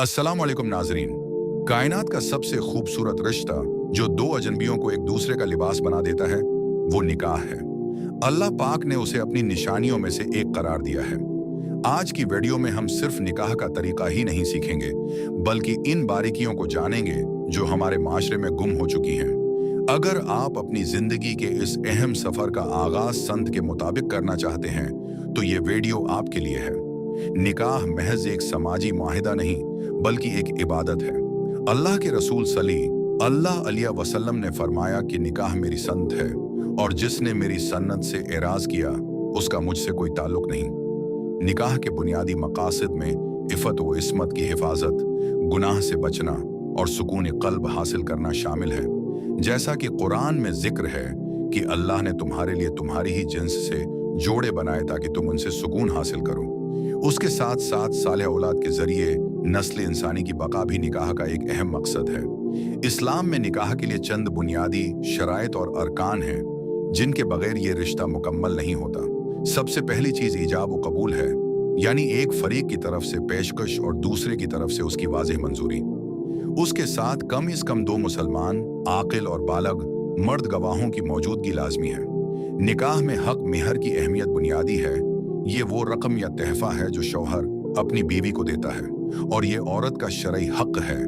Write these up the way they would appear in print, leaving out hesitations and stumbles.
अस्सलाम वालेकुम नाजरीन। कायनात का सबसे खूबसूरत रिश्ता जो दो अजनबियों को एक दूसरे का लिबास बना देता है वो निकाह है। अल्लाह पाक ने उसे अपनी निशानियों में से एक करार दिया है। आज की वीडियो में हम सिर्फ निकाह का तरीका ही नहीं सीखेंगे बल्कि इन बारीकियों को जानेंगे जो हमारे माशरे में गुम हो चुकी हैं। अगर आप अपनी जिंदगी के इस अहम सफर का आगाज संत के मुताबिक करना चाहते हैं तो ये वीडियो आपके लिए है। निकाह महज एक समाजी माहिदा नहीं बल्कि एक इबादत है। अल्लाह के रसूल सल्लल्लाहु अलैहि वसल्लम ने फरमाया कि निकाह मेरी सन्नत है और जिसने मेरी सन्नत से एराज किया उसका मुझसे कोई ताल्लुक नहीं। निकाह के बुनियादी मकासद में इफ़त व इस्मत की हिफाजत, गुनाह से बचना और सुकून क़ल्ब हासिल करना शामिल है। जैसा कि कुरान में जिक्र है कि अल्लाह ने तुम्हारे लिए तुम्हारी ही जिन्स से जोड़े बनाए ताकि तुम उनसे सुकून हासिल करो। उसके साथ साथ साले औलाद के जरिए नस्ल इंसानी की बका भी निकाह का एक अहम मकसद है। इस्लाम में निकाह के लिए चंद बुनियादी शराइत और अरकान हैं जिनके बगैर ये रिश्ता मुकम्मल नहीं होता। सबसे पहली चीज ईजाब व कबूल है, यानी एक फरीक की तरफ से पेशकश और दूसरे की तरफ से उसकी वाज़ेह मंजूरी। उसके साथ कम से कम दो मुसलमान आकिल और बालग मर्द गवाहों की मौजूदगी लाजमी है। निकाह में हक मेहर की अहमियत बुनियादी है। ये वो रकम या तहफा है जो शौहर अपनी बीवी को देता है और ये औरत का शरई हक है।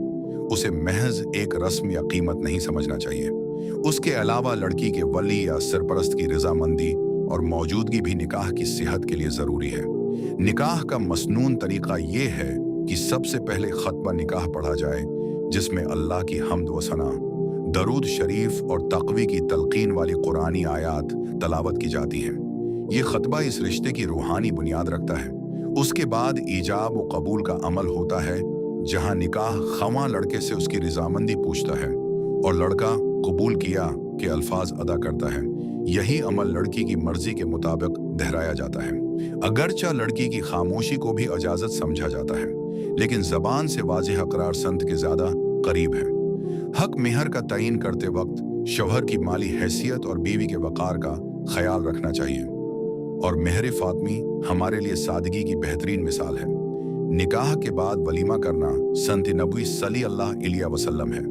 उसे महज एक रस्म या कीमत नहीं समझना चाहिए। उसके अलावा लड़की के वली या सरपरस्त की रजामंदी और मौजूदगी भी निकाह की सेहत के लिए ज़रूरी है। निकाह का मसनून तरीका ये है कि सबसे पहले खतबा निकाह पढ़ा जाए जिसमें अल्लाह की हम्द व सना, दरूद शरीफ और तक़वी की तलकीन वाली कुरानी आयात तलावत की जाती है। ये खतबा इस रिश्ते की रूहानी बुनियाद रखता है। उसके बाद ईजाब व कबूल का अमल होता है जहां निकाह खवा लड़के से उसकी रजामंदी पूछता है और लड़का कबूल किया के अल्फाज अदा करता है। यही अमल लड़की की मर्जी के मुताबिक दोहराया जाता है। अगरचा लड़की की खामोशी को भी इजाजत समझा जाता है लेकिन जबान से वाज़ेह इकरार संत के ज्यादा करीब है। हक मेहर का तयीन करते वक्त शौहर की माली हैसियत और बीवी के वक़ार का ख्याल रखना चाहिए और मेहर फातमी हमारे लिए सादगी की बेहतरीन मिसाल है। निकाह के बाद वलीमा करना संत नबी सल्लल्लाहु अलैहि वसल्लम है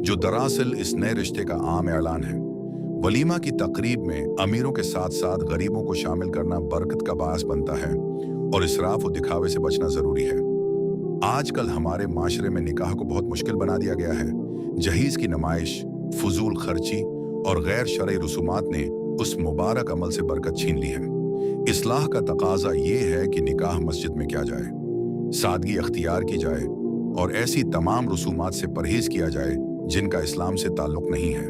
जो दरअसल इस नए रिश्ते का आम ऐलान है। वलीमा की तकरीब में अमीरों के साथ साथ गरीबों को शामिल करना बरकत का बायस बनता है और इसराफ और दिखावे से बचना जरूरी है। आजकल हमारे माशरे में निकाह को बहुत मुश्किल बना दिया गया है। जहीज की नुमाइश, फजूल खर्ची और गैर शरई रसूमात ने उस मुबारक अमल से बरकत छीन ली है। इस्लाह का तकाजा ये है कि निकाह मस्जिद में किया जाए, सादगी अख्तियार की जाए और ऐसी तमाम रसूमात से परहेज किया जाए जिनका इस्लाम से ताल्लुक नहीं है।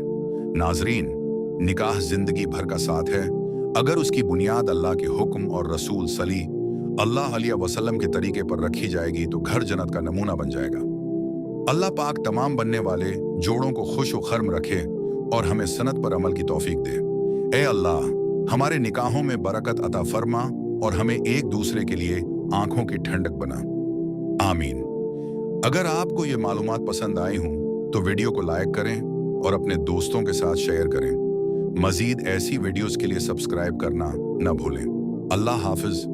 नाजरीन, निकाह जिंदगी भर का साथ है। अगर उसकी बुनियाद अल्लाह के हुक्म और रसूल सल्लल्लाहु अलैहि वसल्लम के तरीके पर रखी जाएगी तो घर जन्नत का नमूना बन जाएगा। अल्लाह पाक तमाम बनने वाले जोड़ों को खुश व खर्म रखे और हमें सनत पर अमल की तौफीक दे। ए अल्लाह, हमारे निकाहों में बरकत अता फरमा और हमें एक दूसरे के लिए आंखों की ठंडक बना। आमीन। अगर आपको ये मालूमात पसंद आई हों तो वीडियो को लाइक करें और अपने दोस्तों के साथ शेयर करें। मजीद ऐसी वीडियोस के लिए सब्सक्राइब करना न भूलें। अल्लाह हाफिज।